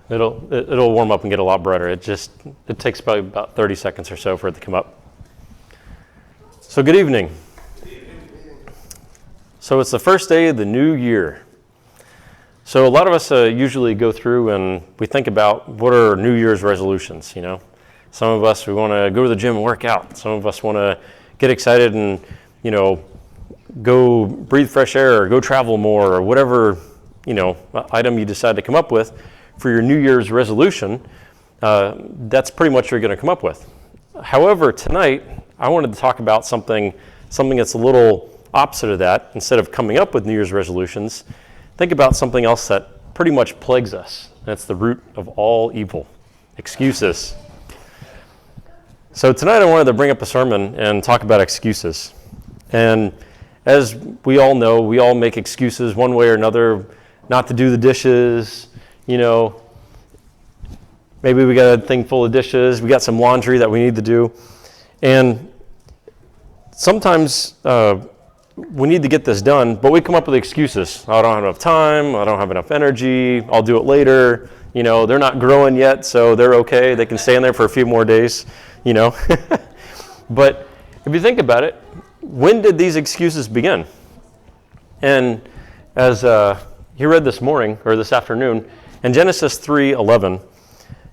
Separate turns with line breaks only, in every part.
It'll warm up and get a lot brighter. It takes probably about 30 seconds or so for it to come up. So good evening. So it's the first day of the new year. So a lot of us usually go through and we think about what are New Year's resolutions, you know. Some of us, we want to go to the gym and work out. Some of us want to get excited and, you know, go breathe fresh air or go travel more or whatever, you know, item you decide to come up with for your New Year's resolution. That's pretty much what you're going to come up with. However, tonight, I wanted to talk about something that's a little opposite of that. Instead of coming up with New Year's resolutions, think about something else that pretty much plagues us. That's the root of all evil: excuses. So tonight I wanted to bring up a sermon and talk about excuses. And as we all know, we all make excuses one way or another, not to do the dishes, you know. Maybe we got a thing full of dishes, we got some laundry that we need to do. And sometimes we need to get this done, but we come up with excuses. I don't have enough time, I don't have enough energy, I'll do it later. You know, they're not growing yet, so they're okay. They can stay in there for a few more days, you know. But if you think about it, when did these excuses begin? And as you read this morning, or this afternoon, in Genesis 3:11,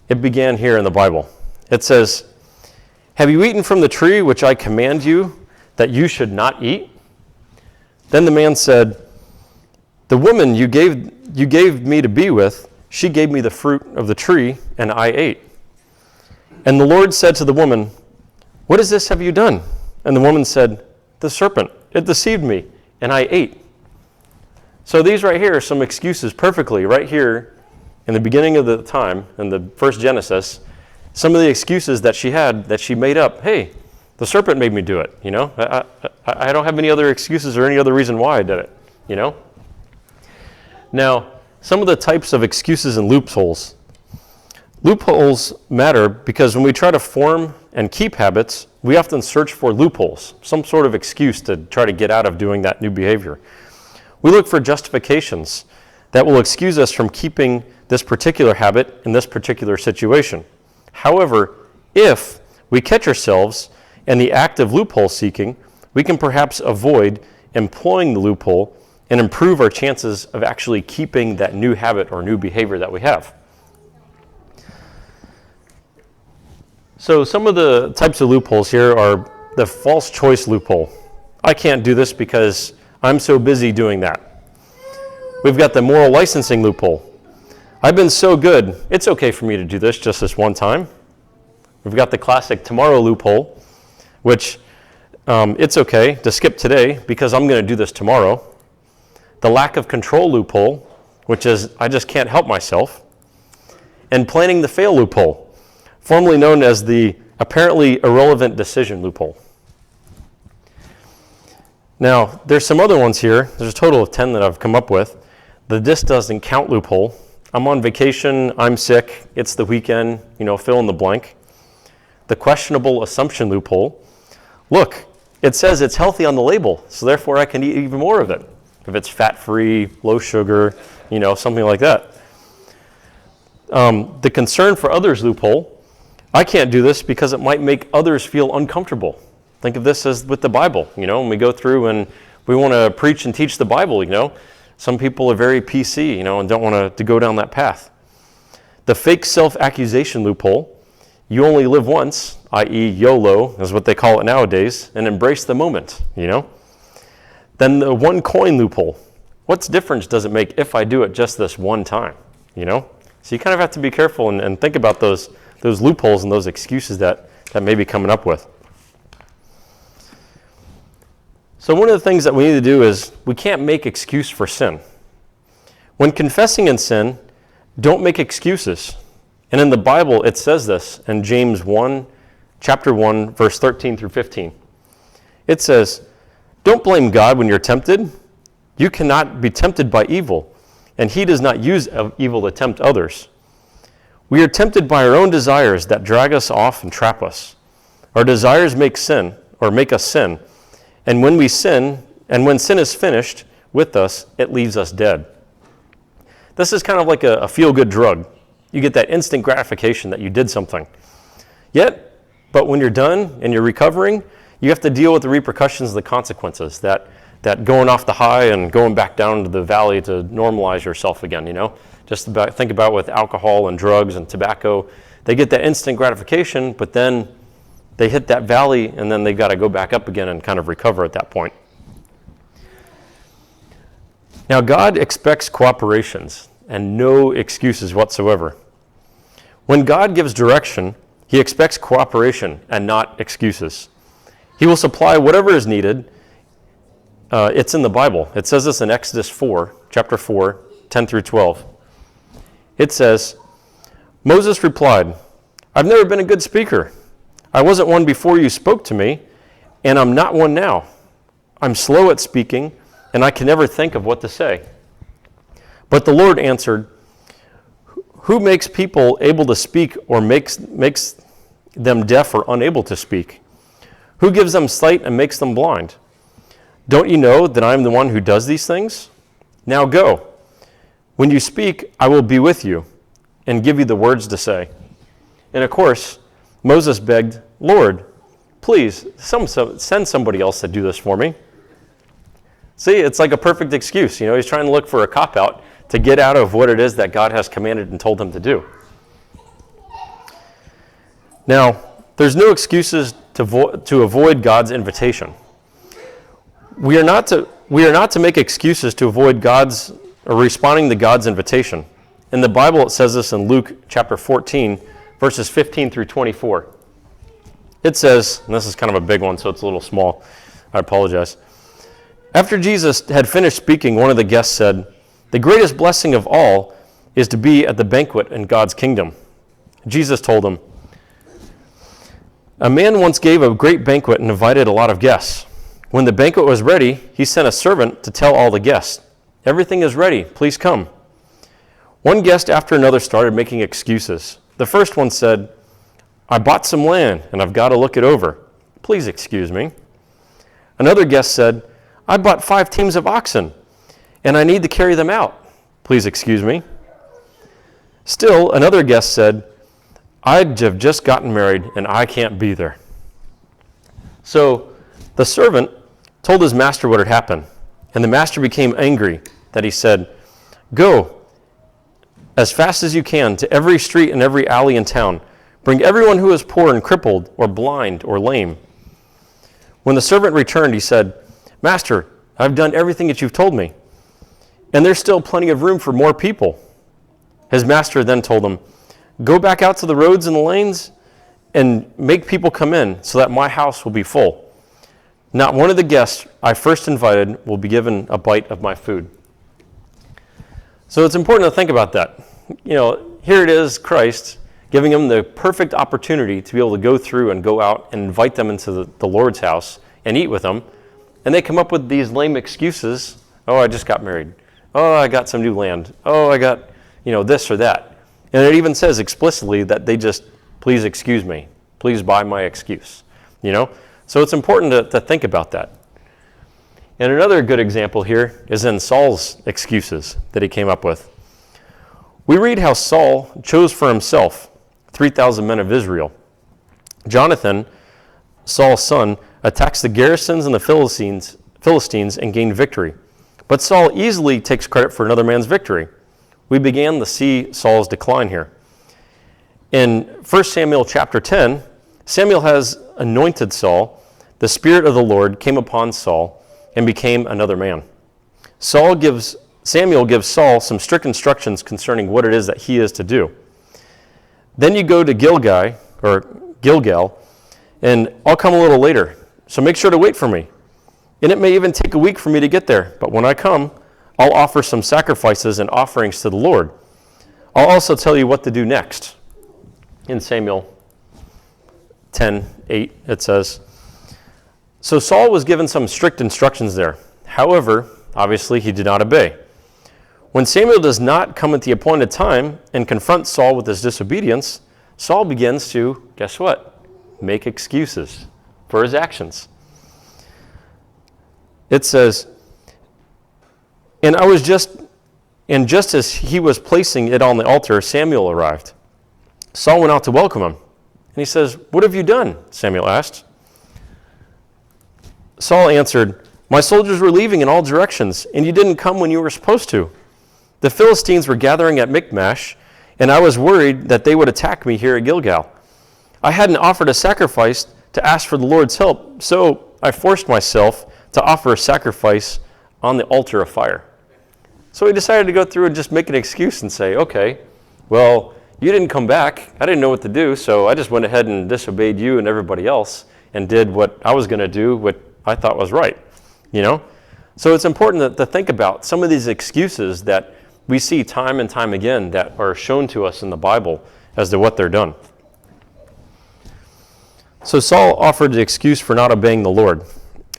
it began here in the Bible. It says, "Have you eaten from the tree which I command you that you should not eat?" Then the man said, "The woman you gave me to be with, she gave me the fruit of the tree, and I ate." And the Lord said to the woman, "What is this have you done?" And the woman said, "The serpent, it deceived me, and I ate." So these right here are some excuses perfectly right here in the beginning of the time, in the first Genesis, some of the excuses that she had that she made up. Hey, the serpent made me do it, you know. I don't have any other excuses or any other reason why I did it, you know. Now, some of the types of excuses and loopholes. Loopholes matter because when we try to form and keep habits, we often search for loopholes, some sort of excuse to try to get out of doing that new behavior. We look for justifications that will excuse us from keeping this particular habit in this particular situation. However, if we catch ourselves in the act of loophole seeking, we can perhaps avoid employing the loophole and improve our chances of actually keeping that new habit or new behavior that we have. So some of the types of loopholes here are the false choice loophole. I can't do this because I'm so busy doing that. We've got the moral licensing loophole. I've been so good, it's okay for me to do this just this one time. We've got the classic tomorrow loophole, which it's okay to skip today because I'm going to do this tomorrow. The lack of control loophole, which is I just can't help myself. And planning to fail loophole, formerly known as the apparently irrelevant decision loophole. Now, there's some other ones here. There's a total of 10 that I've come up with. The "this doesn't count" loophole. I'm on vacation, I'm sick, it's the weekend, you know, fill in the blank. The questionable assumption loophole. Look, it says it's healthy on the label, so therefore I can eat even more of it. If it's fat-free, low sugar, you know, something like that. The concern for others loophole. I can't do this because it might make others feel uncomfortable. Think of this as with the Bible, you know, when we go through and we want to preach and teach the Bible, you know. Some people are very PC, you know, and don't want to go down that path. The fake self-accusation loophole. You only live once, i.e. YOLO is what they call it nowadays, and embrace the moment, you know. Then the one coin loophole. What difference does it make if I do it just this one time, you know? So you kind of have to be careful and think about those loopholes and those excuses that may be coming up with. So one of the things that we need to do is we can't make excuse for sin. When confessing in sin, don't make excuses. And in the Bible, it says this in James 1, chapter 1, verse 13 through 15. It says, "Don't blame God when you're tempted. You cannot be tempted by evil, and he does not use evil to tempt others. We are tempted by our own desires that drag us off and trap us. Our desires make us sin, and when sin is finished with us, it leaves us dead." This is kind of like a feel-good drug. You get that instant gratification that you did something. But when you're done and you're recovering, you have to deal with the repercussions, the consequences, that going off the high and going back down to the valley to normalize yourself again, Just think about with alcohol and drugs and tobacco. They get that instant gratification, but then they hit that valley and then they've got to go back up again and kind of recover at that point. Now, God expects cooperations and no excuses whatsoever. When God gives direction, he expects cooperation and not excuses. He will supply whatever is needed. It's in the Bible. It says this in Exodus 4, chapter 4, 10 through 12. It says, Moses replied, I've never been a good speaker. I wasn't one before you spoke to me, and I'm not one now. I'm slow at speaking, and I can never think of what to say. But the Lord answered, who makes people able to speak or makes them deaf or unable to speak? Who gives them sight and makes them blind? Don't you know that I am the one who does these things? Now go. When you speak, I will be with you and give you the words to say. And of course, Moses begged, Lord, please send somebody else to do this for me. See, it's like a perfect excuse. He's trying to look for a cop-out to get out of what it is that God has commanded and told him to do. Now, there's no excuses to avoid God's invitation. We are not to make excuses to avoid God's or responding to God's invitation. In the Bible, it says this in Luke chapter 14, verses 15 through 24. It says, and this is kind of a big one, so it's a little small. I apologize. After Jesus had finished speaking, one of the guests said, the greatest blessing of all is to be at the banquet in God's kingdom. Jesus told him, a man once gave a great banquet and invited a lot of guests. When the banquet was ready, he sent a servant to tell all the guests, everything is ready, please come. One guest after another started making excuses. The first one said, I bought some land and I've got to look it over. Please excuse me. Another guest said, I bought 5 teams of oxen and I need to carry them out. Please excuse me. Still, another guest said, I have just gotten married and I can't be there. So the servant told his master what had happened, and the master became angry that he said, go as fast as you can to every street and every alley in town. Bring everyone who is poor and crippled or blind or lame. When the servant returned, he said, Master, I've done everything that you've told me, and there's still plenty of room for more people. His master then told him, go back out to the roads and the lanes and make people come in so that my house will be full. Not one of the guests I first invited will be given a bite of my food. So it's important to think about that. Here it is, Christ, giving them the perfect opportunity to be able to go through and go out and invite them into the Lord's house and eat with them. And they come up with these lame excuses. Oh, I just got married. Oh, I got some new land. Oh, I got, this or that. And it even says explicitly that they just, please excuse me. Please buy my excuse. So it's important to think about that. And another good example here is in Saul's excuses that he came up with. We read how Saul chose for himself 3,000 men of Israel. Jonathan, Saul's son, attacks the garrisons and the Philistines and gained victory. But Saul easily takes credit for another man's victory. We began to see Saul's decline here. In 1 Samuel chapter 10, Samuel has anointed Saul. The Spirit of the Lord came upon Saul and became another man. Samuel gives Saul some strict instructions concerning what it is that he is to do. Then you go to Gilgal, and I'll come a little later. So make sure to wait for me. And it may even take a week for me to get there, but when I come, I'll offer some sacrifices and offerings to the Lord. I'll also tell you what to do next. In Samuel 10:8, it says, so Saul was given some strict instructions there. However, obviously he did not obey. When Samuel does not come at the appointed time and confront Saul with his disobedience, Saul begins to, guess what? Make excuses for his actions. It says, and I was just And just as he was placing it on the altar, Samuel arrived. Saul went out to welcome him. And he says, "What have you done?" Samuel asked. Saul answered, "My soldiers were leaving in all directions, and you didn't come when you were supposed to. The Philistines were gathering at Michmash, and I was worried that they would attack me here at Gilgal. I hadn't offered a sacrifice to ask for the Lord's help, so I forced myself to offer a sacrifice on the altar of fire." So he decided to go through and just make an excuse and say, "Okay, well, you didn't come back. I didn't know what to do, so I just went ahead and disobeyed you and everybody else and did what I was going to do, what I thought was right." So it's important to think about some of these excuses that we see time and time again that are shown to us in the Bible as to what they're done. So Saul offered the excuse for not obeying the Lord.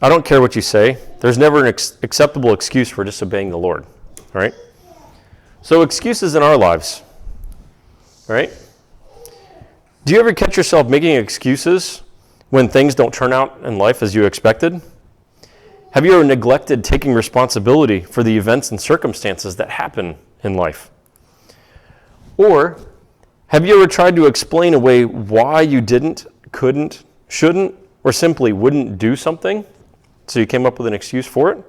I don't care what you say. There's never an acceptable excuse for disobeying the Lord, right? So excuses in our lives, right? Do you ever catch yourself making excuses when things don't turn out in life as you expected? Have you ever neglected taking responsibility for the events and circumstances that happen in life? Or have you ever tried to explain away why you didn't, couldn't, shouldn't, or simply wouldn't do something, so you came up with an excuse for it?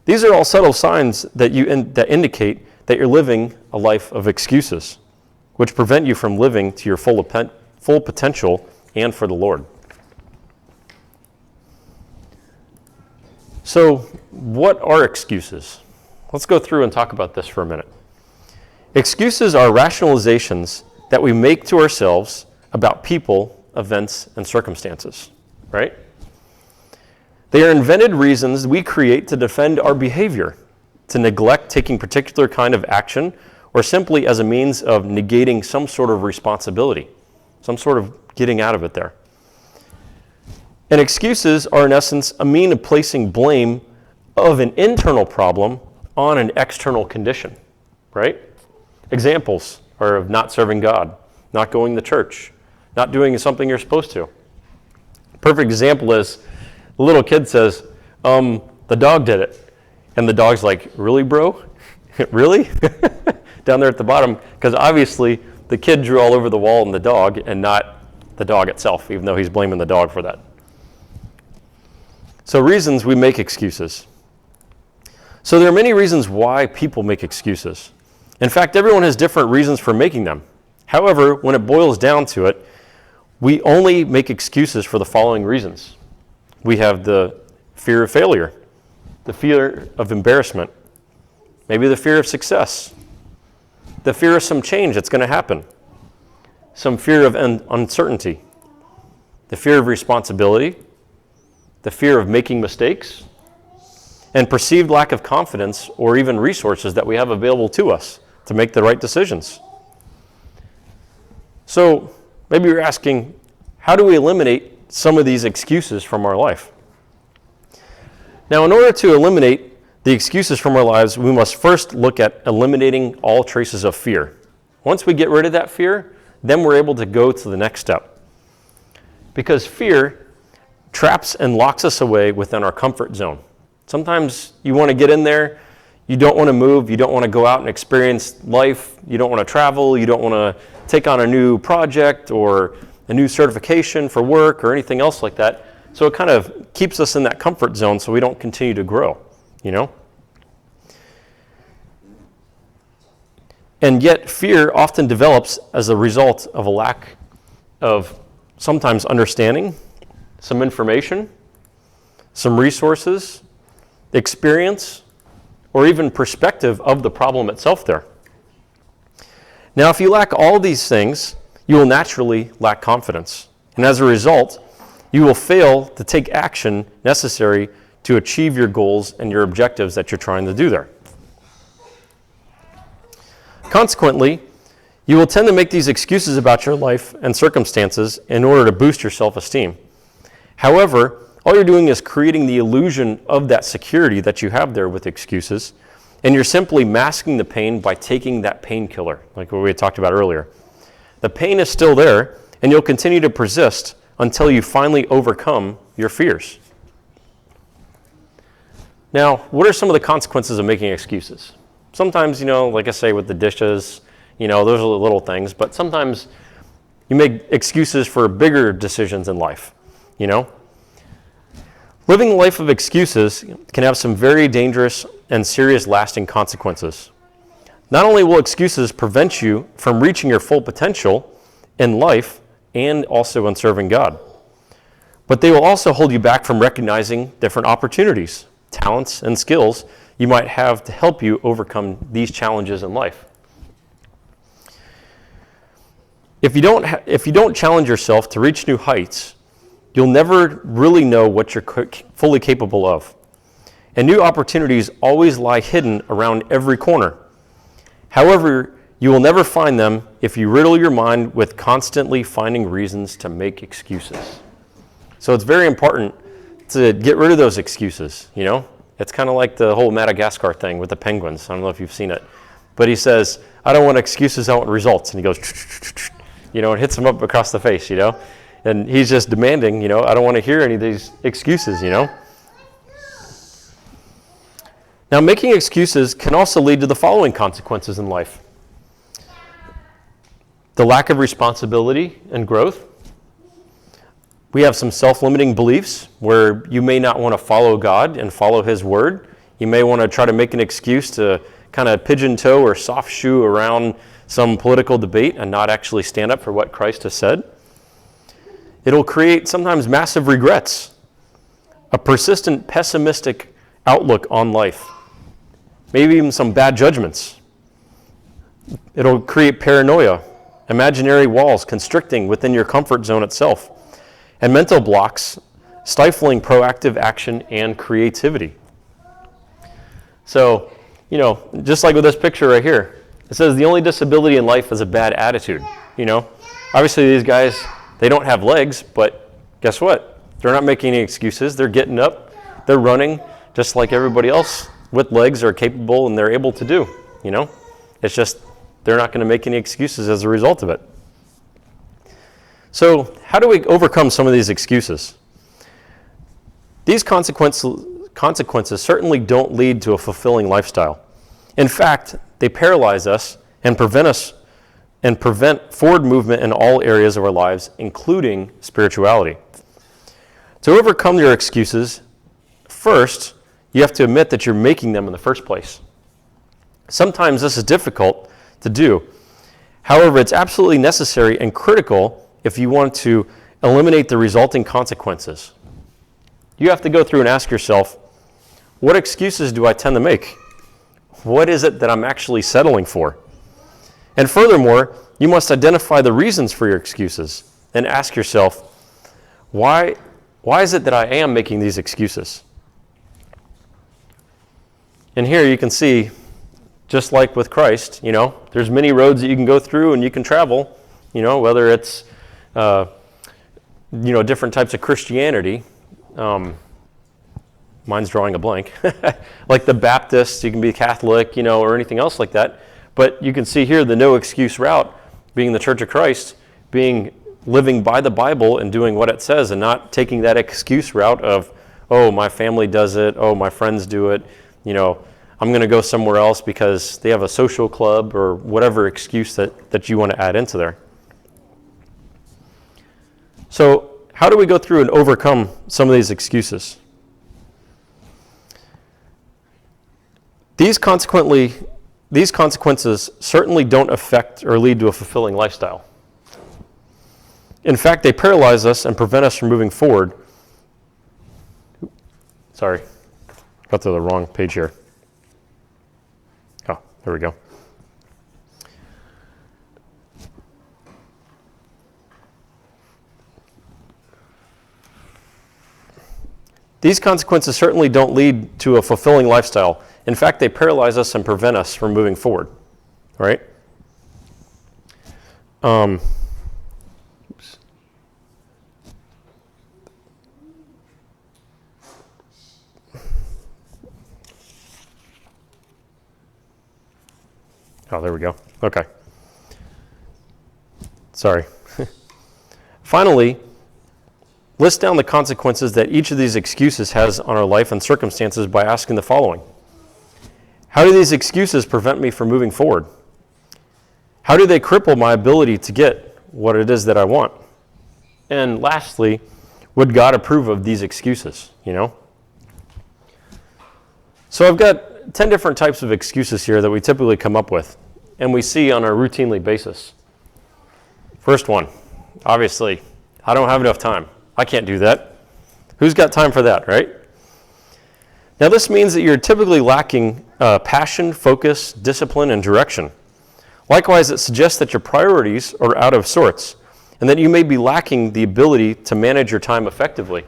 These are all subtle signs that indicate that you're living a life of excuses, which prevent you from living to your full potential and for the Lord. So, what are excuses? Let's go through and talk about this for a minute. Excuses are rationalizations that we make to ourselves about people, events, and circumstances, right? They are invented reasons we create to defend our behavior, to neglect taking particular kind of action, or simply as a means of negating some sort of responsibility, some sort of getting out of it there. And excuses are, in essence, a mean of placing blame of an internal problem on an external condition, right? Examples are of not serving God, not going to church, not doing something you're supposed to. Perfect example is the little kid says, the dog did it. And the dog's like, "Really, bro? Really?" Down there at the bottom, because obviously the kid drew all over the wall and the dog and not the dog itself, even though he's blaming the dog for that. So reasons we make excuses. So there are many reasons why people make excuses. In fact, everyone has different reasons for making them. However, when it boils down to it, we only make excuses for the following reasons. We have the fear of failure, the fear of embarrassment, maybe the fear of success, the fear of some change that's going to happen, some fear of uncertainty, the fear of responsibility, the fear of making mistakes, and perceived lack of confidence or even resources that we have available to us to make the right decisions. So maybe you're asking, how do we eliminate some of these excuses from our life? Now, in order to eliminate the excuses from our lives, we must first look at eliminating all traces of fear. Once we get rid of that fear, then we're able to go to the next step. Because fear traps and locks us away within our comfort zone. Sometimes you want to get in there, you don't want to move, you don't want to go out and experience life, you don't want to travel, you don't want to take on a new project or a new certification for work or anything else like that. So it kind of keeps us in that comfort zone so we don't continue to grow, And yet fear often develops as a result of a lack of sometimes understanding, some information, some resources, experience, or even perspective of the problem itself there. Now, if you lack all these things, you will naturally lack confidence. And as a result, you will fail to take action necessary to achieve your goals and your objectives that you're trying to do there. Consequently, you will tend to make these excuses about your life and circumstances in order to boost your self-esteem. However, all you're doing is creating the illusion of that security that you have there with excuses, and you're simply masking the pain by taking that painkiller, like what we had talked about earlier. The pain is still there, and you'll continue to persist until you finally overcome your fears. Now, what are some of the consequences of making excuses? Sometimes, like I say with the dishes, those are little things, but sometimes you make excuses for bigger decisions in life, Living a life of excuses can have some very dangerous and serious lasting consequences. Not only will excuses prevent you from reaching your full potential in life and also in serving God, but they will also hold you back from recognizing different opportunities, talents, and skills you might have to help you overcome these challenges in life. If you don't challenge yourself to reach new heights, you'll never really know what you're fully capable of. And new opportunities always lie hidden around every corner. However, you will never find them if you riddle your mind with constantly finding reasons to make excuses. So it's very important to get rid of those excuses, It's kind of like the whole Madagascar thing with the penguins. I don't know if you've seen it. But he says, I don't want excuses, I want results. And he goes, and hits him up across the face, And he's just demanding, I don't want to hear any of these excuses, Now, making excuses can also lead to the following consequences in life. The lack of responsibility and growth. We have some self-limiting beliefs where you may not want to follow God and follow His Word. You may want to try to make an excuse to kind of pigeon-toe or soft shoe around some political debate and not actually stand up for what Christ has said. It'll create sometimes massive regrets, a persistent pessimistic outlook on life, maybe even some bad judgments. It'll create paranoia, imaginary walls constricting within your comfort zone itself, and mental blocks stifling proactive action and creativity. So, just like with this picture right here, it says the only disability in life is a bad attitude. Obviously these guys, they don't have legs, but guess what? They're not making any excuses. They're getting up, they're running, just like everybody else with legs are capable and they're able to do. It's just they're not going to make any excuses as a result of it. So how do we overcome some of these excuses? These consequences certainly don't lead to a fulfilling lifestyle. In fact, they paralyze us and prevent forward movement in all areas of our lives, including spirituality. To overcome your excuses, first, you have to admit that you're making them in the first place. Sometimes this is difficult to do. However, it's absolutely necessary and critical if you want to eliminate the resulting consequences. You have to go through and ask yourself, what excuses do I tend to make? What is it that I'm actually settling for? And furthermore, you must identify the reasons for your excuses and ask yourself, why is it that I am making these excuses? And here you can see, just like with Christ, there's many roads that you can go through and you can travel, whether it's, different types of Christianity. Mine's drawing a blank. Like the Baptists, you can be Catholic, or anything else like that. But you can see here the no excuse route being the Church of Christ, living by the Bible and doing what it says and not taking that excuse route of, oh, my family does it, oh, my friends do it, I'm going to go somewhere else because they have a social club or whatever excuse that you want to add into there. So how do we go through and overcome some of these excuses? These consequences certainly don't affect or lead to a fulfilling lifestyle. In fact, they paralyze us and prevent us from moving forward. Sorry, got to the wrong page here. Oh, there we go. These consequences certainly don't lead to a fulfilling lifestyle. In fact, they paralyze us and prevent us from moving forward, right? Oops. Oh, there we go. Okay. Sorry. Finally, list down the consequences that each of these excuses has on our life and circumstances by asking the following. How do these excuses prevent me from moving forward? How do they cripple my ability to get what it is that I want? And lastly, would God approve of these excuses, So I've got 10 different types of excuses here that we typically come up with and we see on a routinely basis. First one, obviously, I don't have enough time. I can't do that. Who's got time for that, right? Now this means that you're typically lacking passion, focus, discipline, and direction. Likewise, it suggests that your priorities are out of sorts and that you may be lacking the ability to manage your time effectively.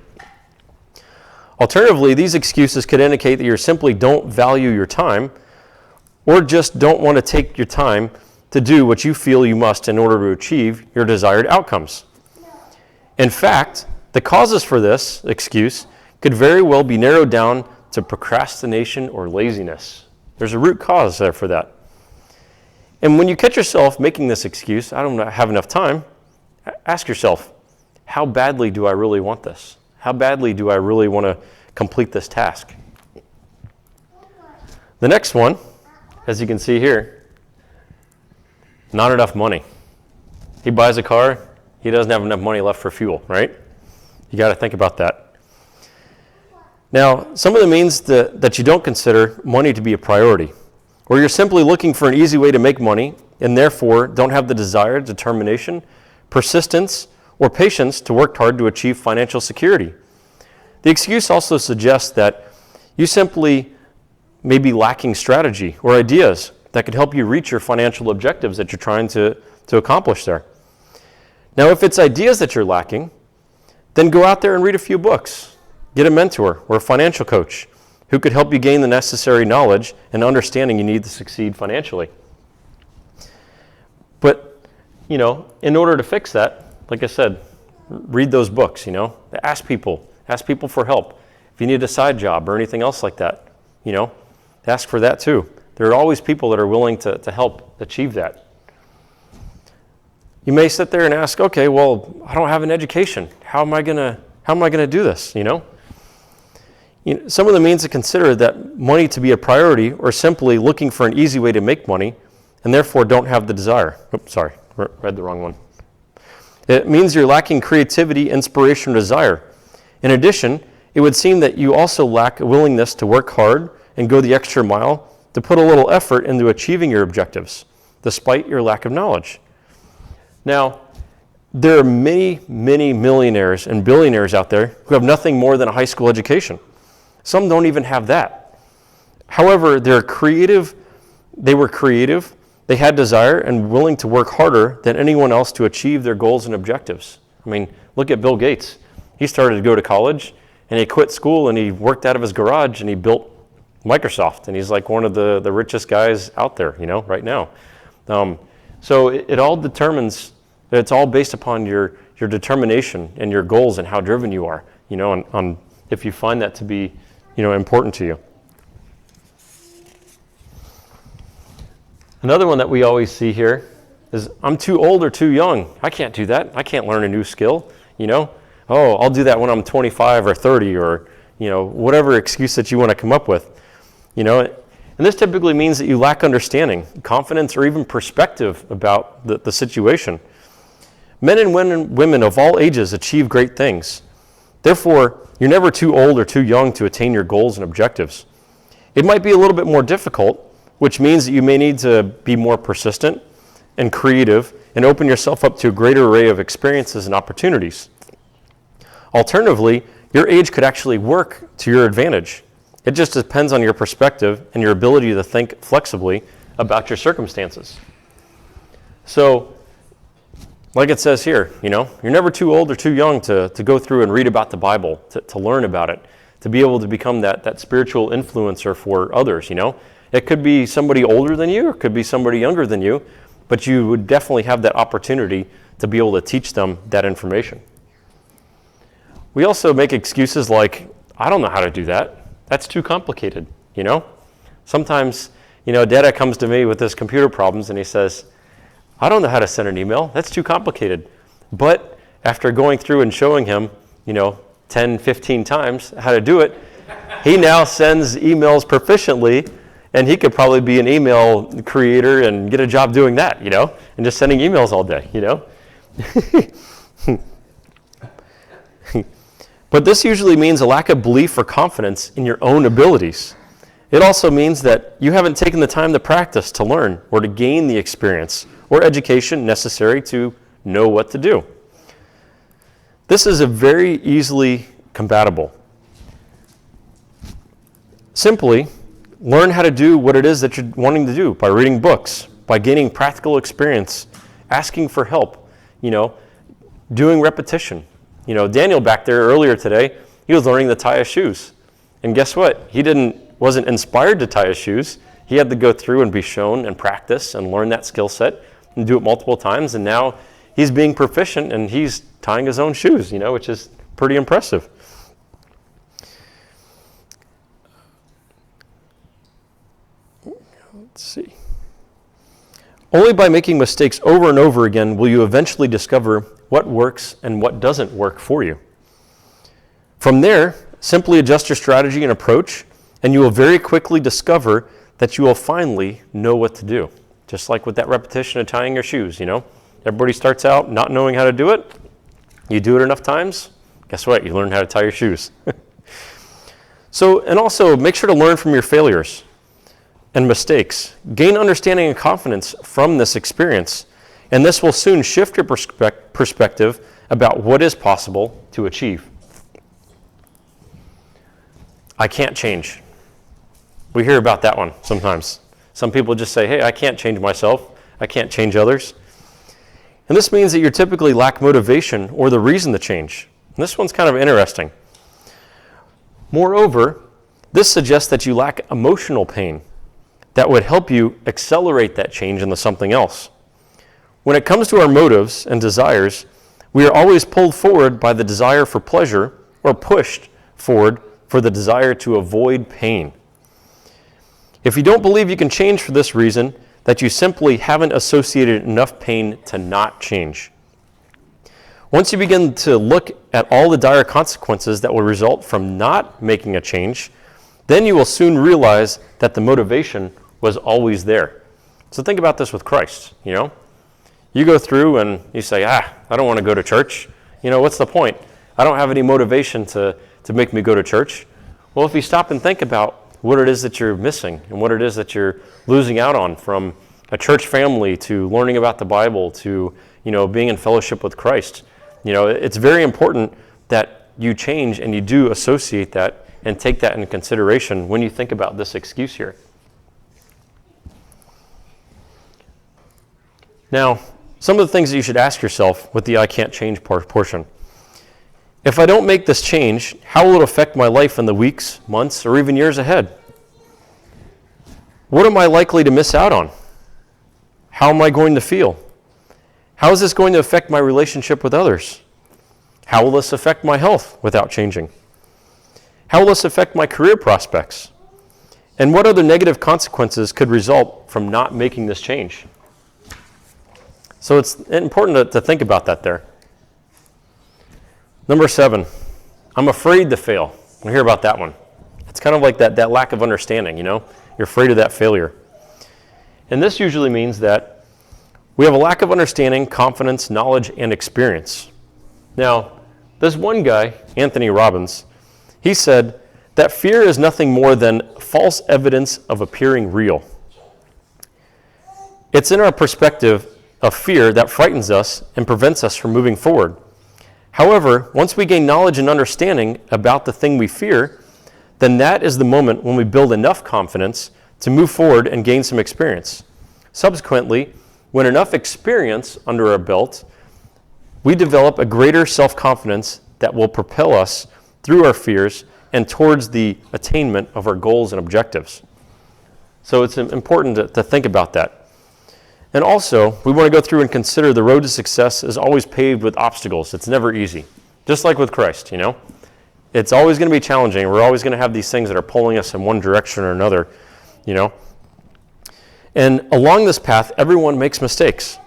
Alternatively, these excuses could indicate that you simply don't value your time or just don't want to take your time to do what you feel you must in order to achieve your desired outcomes. In fact, the causes for this excuse could very well be narrowed down to procrastination or laziness. There's a root cause there for that. And when you catch yourself making this excuse, I don't have enough time, ask yourself, how badly do I really want this? How badly do I really want to complete this task? The next one, as you can see here, not enough money. He buys a car, he doesn't have enough money left for fuel, right? You got to think about that. Now, some of the means that you don't consider money to be a priority, or you're simply looking for an easy way to make money and therefore don't have the desire, determination, persistence, or patience to work hard to achieve financial security. The excuse also suggests that you simply may be lacking strategy or ideas that could help you reach your financial objectives that you're trying to accomplish there. Now, if it's ideas that you're lacking, then go out there and read a few books. Get a mentor or a financial coach who could help you gain the necessary knowledge and understanding you need to succeed financially. But, in order to fix that, like I said, read those books, ask people for help. If you need a side job or anything else like that, ask for that too. There are always people that are willing to help achieve that. You may sit there and ask, okay, well, I don't have an education. How am I gonna do this, Some of the means to consider that money to be a priority or simply looking for an easy way to make money and therefore don't have the desire. Oops, sorry, read the wrong one. It means you're lacking creativity, inspiration, or desire. In addition, it would seem that you also lack a willingness to work hard and go the extra mile to put a little effort into achieving your objectives, despite your lack of knowledge. Now, there are many, many millionaires and billionaires out there who have nothing more than a high school education. Some don't even have that. However, they were creative, they had desire and willing to work harder than anyone else to achieve their goals and objectives. I mean, look at Bill Gates. He started to go to college and he quit school and he worked out of his garage and he built Microsoft, and he's like one of the richest guys out there, right now. So it all determines, it's all based upon your determination and your goals and how driven you are, on if you find that to be, important to you. Another one that we always see here is, I'm too old or too young. I can't do that. I can't learn a new skill, Oh, I'll do that when I'm 25 or 30 or, whatever excuse that you want to come up with, And this typically means that you lack understanding, confidence, or even perspective about the situation. Men and women of all ages achieve great things. Therefore, you're never too old or too young to attain your goals and objectives. It might be a little bit more difficult, which means that you may need to be more persistent and creative and open yourself up to a greater array of experiences and opportunities. Alternatively, your age could actually work to your advantage. It just depends on your perspective and your ability to think flexibly about your circumstances. So, like it says here, you're never too old or too young to go through and read about the Bible, to learn about it, to be able to become that spiritual influencer for others, It could be somebody older than you, or it could be somebody younger than you, but you would definitely have that opportunity to be able to teach them that information. We also make excuses like, I don't know how to do that. That's too complicated, Sometimes, Dada comes to me with his computer problems and he says, I don't know how to send an email. That's too complicated. But after going through and showing him, 10, 15 times how to do it, he now sends emails proficiently And he could probably be an email creator and get a job doing that, and just sending emails all day, But this usually means a lack of belief or confidence in your own abilities. It also means that you haven't taken the time to practice, to learn, or to gain the experience or education necessary to know what to do. This is a very easily compatible. Simply learn how to do what it is that you're wanting to do by reading books, by gaining practical experience, asking for help, doing repetition. Daniel back there earlier today, he was learning to tie his shoes. And guess what? He wasn't inspired to tie his shoes. He had to go through and be shown and practice and learn that skill set and do it multiple times. And now he's being proficient and he's tying his own shoes, which is pretty impressive. Let's see. Only by making mistakes over and over again will you eventually discover what works and what doesn't work for you. From there, simply adjust your strategy and approach, and you will very quickly discover that you will finally know what to do. Just like with that repetition of tying your shoes, Everybody starts out not knowing how to do it. You do it enough times, guess what? You learn how to tie your shoes. And also make sure to learn from your failures and mistakes. Gain understanding and confidence from this experience, and this will soon shift your perspective about what is possible to achieve. I can't change. We hear about that one sometimes. Some people just say, hey, I can't change myself. I can't change others. And this means that you typically lack motivation or the reason to change. And this one's kind of interesting. Moreover, this suggests that you lack emotional pain that would help you accelerate that change into something else. When it comes to our motives and desires, we are always pulled forward by the desire for pleasure or pushed forward for the desire to avoid pain. If you don't believe you can change for this reason, that you simply haven't associated enough pain to not change. Once you begin to look at all the dire consequences that will result from not making a change, then you will soon realize that the motivation was always there. So think about this with Christ, You go through and you say, I don't want to go to church. What's the point? I don't have any motivation to make me go to church. Well, if you stop and think about what it is that you're missing and what it is that you're losing out on, from a church family to learning about the Bible to, being in fellowship with Christ, it's very important that you change and you do associate that and take that into consideration when you think about this excuse here. Now, some of the things that you should ask yourself with the I can't change portion. If I don't make this change, how will it affect my life in the weeks, months, or even years ahead? What am I likely to miss out on? How am I going to feel? How is this going to affect my relationship with others? How will this affect my health without changing? How will this affect my career prospects? And what other negative consequences could result from not making this change? So it's important to think about that there. Number 7, I'm afraid to fail. We hear about that one. It's kind of like that lack of understanding, You're afraid of that failure. And this usually means that we have a lack of understanding, confidence, knowledge, and experience. Now, there's one guy, Anthony Robbins, he said that fear is nothing more than false evidence of appearing real. It's in our perspective of fear that frightens us and prevents us from moving forward. However, once we gain knowledge and understanding about the thing we fear, then that is the moment when we build enough confidence to move forward and gain some experience. Subsequently, when enough experience under our belt, we develop a greater self-confidence that will propel us through our fears and towards the attainment of our goals and objectives. So it's important to think about that. And also, we want to go through and consider the road to success is always paved with obstacles. It's never easy. Just like with Christ, It's always going to be challenging. We're always going to have these things that are pulling us in one direction or another, And along this path, everyone makes mistakes.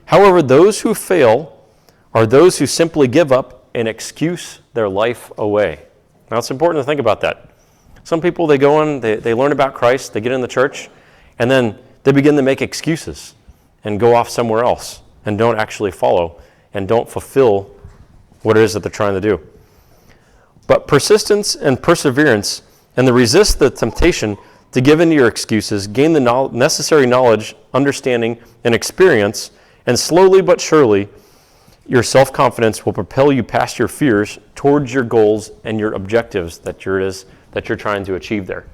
However, those who fail are those who simply give up and excuse their life away. Now, it's important to think about that. Some people, they go in, they learn about Christ, they get in the church, and then they begin to make excuses and go off somewhere else and don't actually follow and don't fulfill what it is that they're trying to do. But persistence and perseverance and to resist the temptation to give in to your excuses, gain the necessary knowledge, understanding, and experience, and slowly but surely, your self-confidence will propel you past your fears towards your goals and your objectives that you're trying to achieve there.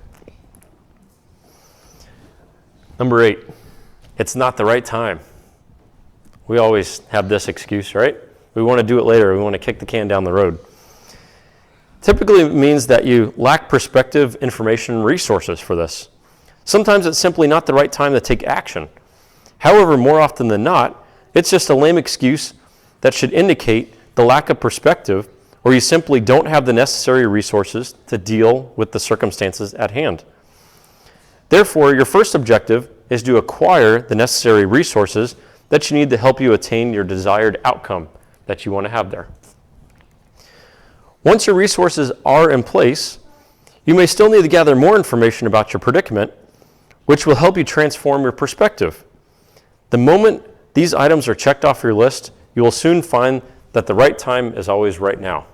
Number 8, it's not the right time. We always have this excuse, right? We want to do it later. We want to kick the can down the road. Typically, it means that you lack perspective, information, and resources for this. Sometimes it's simply not the right time to take action. However, more often than not, it's just a lame excuse that should indicate the lack of perspective, or you simply don't have the necessary resources to deal with the circumstances at hand. Therefore, your first objective is to acquire the necessary resources that you need to help you attain your desired outcome that you want to have there. Once your resources are in place, you may still need to gather more information about your predicament, which will help you transform your perspective. The moment these items are checked off your list, you will soon find that the right time is always right now.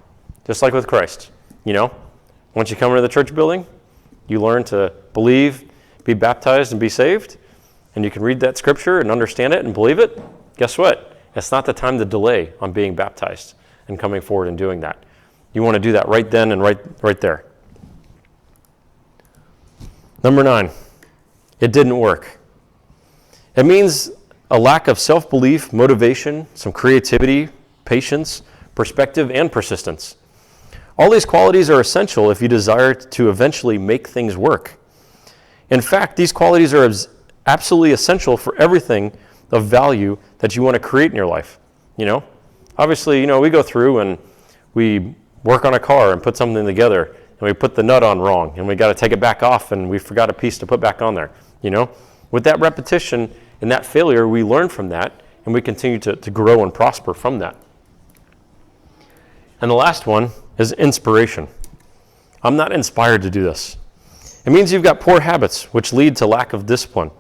Just like with Christ. Once you come into the church building, you learn to believe, be baptized, and be saved, and you can read that scripture and understand it and believe it. Guess what? It's not the time to delay on being baptized and coming forward and doing that. You want to do that right then and right there. Number 9, it didn't work. It means a lack of self-belief, motivation, some creativity, patience, perspective, and persistence. All these qualities are essential if you desire to eventually make things work. In fact, these qualities are absolutely essential for everything of value that you want to create in your life. Obviously, we go through and we work on a car and put something together, and we put the nut on wrong, and we got to take it back off, and we forgot a piece to put back on there. With that repetition and that failure, we learn from that, and we continue to grow and prosper from that. And the last one is inspiration. I'm not inspired to do this. It means you've got poor habits, which lead to lack of discipline.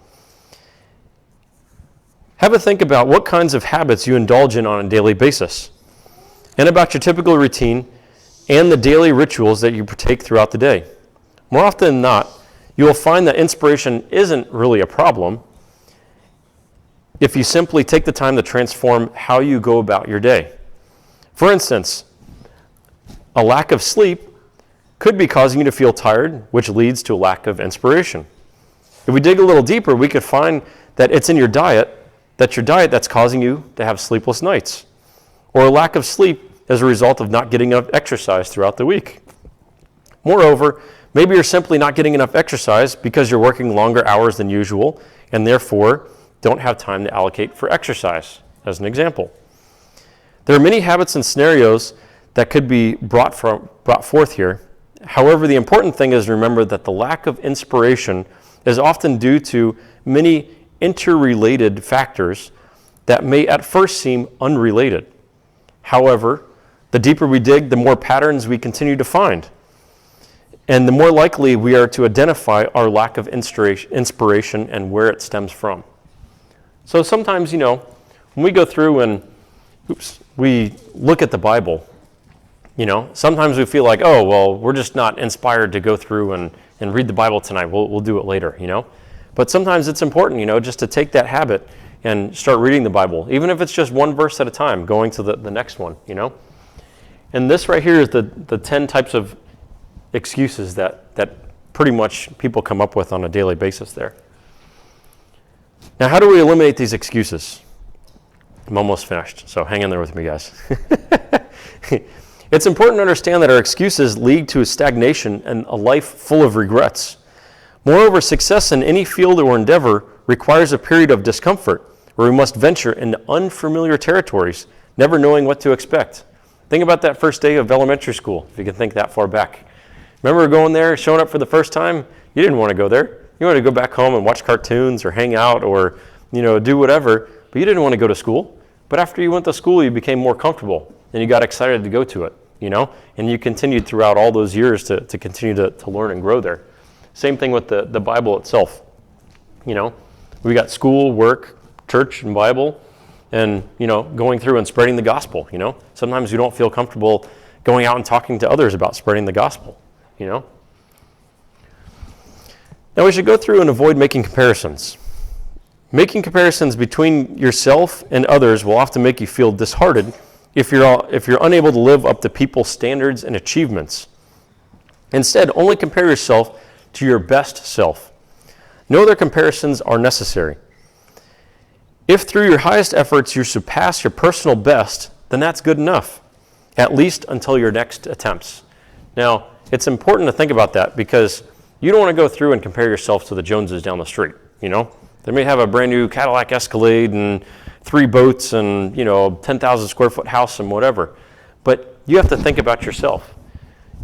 Have a think about what kinds of habits you indulge in on a daily basis, and about your typical routine and the daily rituals that you partake throughout the day. More often than not, you will find that inspiration isn't really a problem if you simply take the time to transform how you go about your day. For instance, a lack of sleep could be causing you to feel tired, which leads to a lack of inspiration. If we dig a little deeper, we could find that it's in your diet that's causing you to have sleepless nights, or a lack of sleep as a result of not getting enough exercise throughout the week. Moreover, maybe you're simply not getting enough exercise because you're working longer hours than usual and therefore don't have time to allocate for exercise, as an example. There are many habits and scenarios that could be brought forth here. However, the important thing is to remember that the lack of inspiration is often due to many interrelated factors that may at first seem unrelated. However, the deeper we dig, the more patterns we continue to find. And the more likely we are to identify our lack of inspiration and where it stems from. So sometimes, when we go through and we look at the Bible, sometimes we feel like, oh, well, we're just not inspired to go through and read the Bible tonight. We'll do it later, But sometimes it's important, just to take that habit and start reading the Bible, even if it's just one verse at a time, going to the next one, And this right here is the 10 types of excuses that pretty much people come up with on a daily basis there. Now, how do we eliminate these excuses? I'm almost finished, so hang in there with me, guys. It's important to understand that our excuses lead to a stagnation and a life full of regrets. Moreover, success in any field or endeavor requires a period of discomfort where we must venture into unfamiliar territories, never knowing what to expect. Think about that first day of elementary school, if you can think that far back. Remember going there, showing up for the first time? You didn't want to go there. You wanted to go back home and watch cartoons or hang out or, do whatever, but you didn't want to go to school. But after you went to school, you became more comfortable and you got excited to go to it. and you continued throughout all those years to continue to learn and grow there. Same thing with the Bible itself. We got school, work, church, and Bible, and, going through and spreading the gospel, Sometimes you don't feel comfortable going out and talking to others about spreading the gospel, Now we should go through and avoid making comparisons. Making comparisons between yourself and others will often make you feel disheartened if you're unable to live up to people's standards and achievements. Instead, only compare yourself to your best self. No other comparisons are necessary. If through your highest efforts you surpass your personal best, then that's good enough, at least until your next attempts. Now, it's important to think about that because you don't want to go through and compare yourself to the Joneses down the street, They may have a brand new Cadillac Escalade and 3 boats and, 10,000 square foot house and whatever. But you have to think about yourself.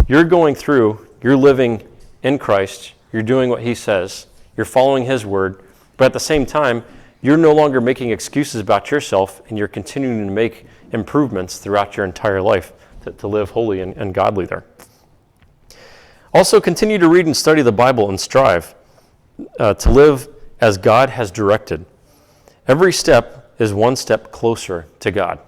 You're going through, you're living in Christ, you're doing what he says, you're following his word, but at the same time, you're no longer making excuses about yourself and you're continuing to make improvements throughout your entire life to live holy and godly there. Also, continue to read and study the Bible and strive to live as God has directed. Every step is one step closer to God.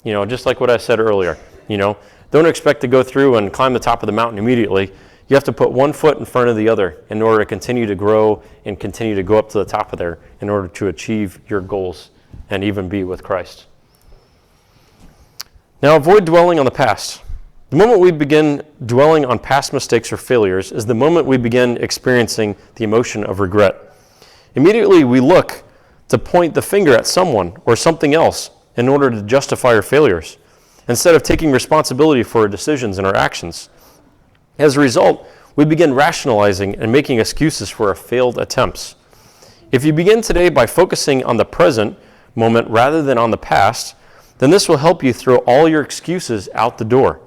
Just like what I said earlier, don't expect to go through and climb the top of the mountain immediately. You have to put one foot in front of the other in order to continue to grow and continue to go up to the top of there in order to achieve your goals and even be with Christ. Now, avoid dwelling on the past. The moment we begin dwelling on past mistakes or failures is the moment we begin experiencing the emotion of regret. Immediately, we look to point the finger at someone or something else in order to justify our failures, instead of taking responsibility for our decisions and our actions. As a result, we begin rationalizing and making excuses for our failed attempts. If you begin today by focusing on the present moment rather than on the past, then this will help you throw all your excuses out the door.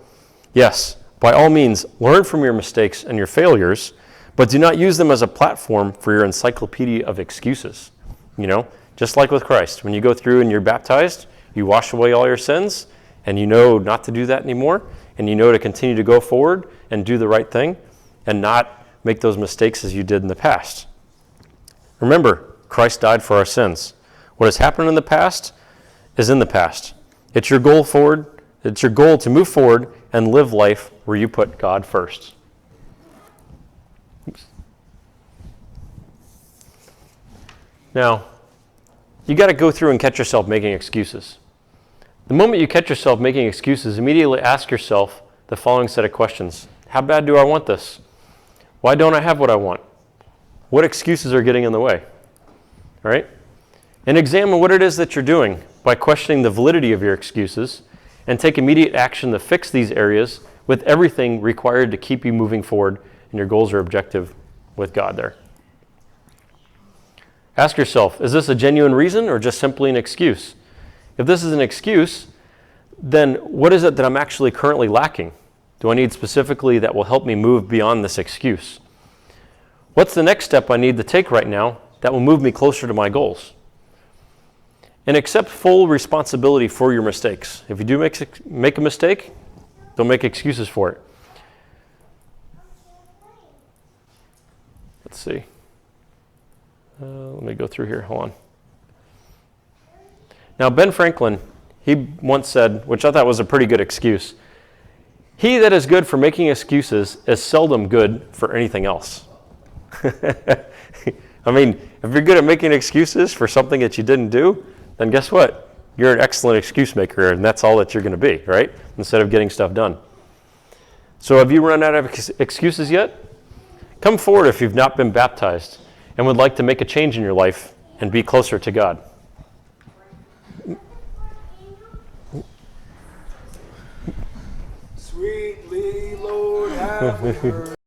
Yes, by all means, learn from your mistakes and your failures, but do not use them as a platform for your encyclopedia of excuses. Just like with Christ, when you go through and you're baptized, you wash away all your sins, and you know not to do that anymore, and you know to continue to go forward and do the right thing, and not make those mistakes as you did in the past. Remember, Christ died for our sins. What has happened in the past is in the past. It's your goal forward. It's your goal to move forward and live life where you put God first. Oops. Now, you got to go through and catch yourself making excuses. The moment you catch yourself making excuses, immediately ask yourself the following set of questions. How bad do I want this? Why don't I have what I want? What excuses are getting in the way? All right? And examine what it is that you're doing by questioning the validity of your excuses, and take immediate action to fix these areas with everything required to keep you moving forward in your goals or objective with God there. Ask yourself, is this a genuine reason or just simply an excuse? If this is an excuse, then what is it that I'm actually currently lacking? Do I need specifically that will help me move beyond this excuse? What's the next step I need to take right now that will move me closer to my goals? And accept full responsibility for your mistakes. If you do make a mistake, don't make excuses for it. Let's see. Let me go through here. Hold on. Now, Ben Franklin, he once said, which I thought was a pretty good excuse, "He that is good for making excuses is seldom good for anything else." I mean, if you're good at making excuses for something that you didn't do, then guess what? You're an excellent excuse maker, and that's all that you're going to be, right? Instead of getting stuff done. So have you run out of excuses yet? Come forward if you've not been baptized and would like to make a change in your life and be closer to God.
Sweetly, Lord, have we heard.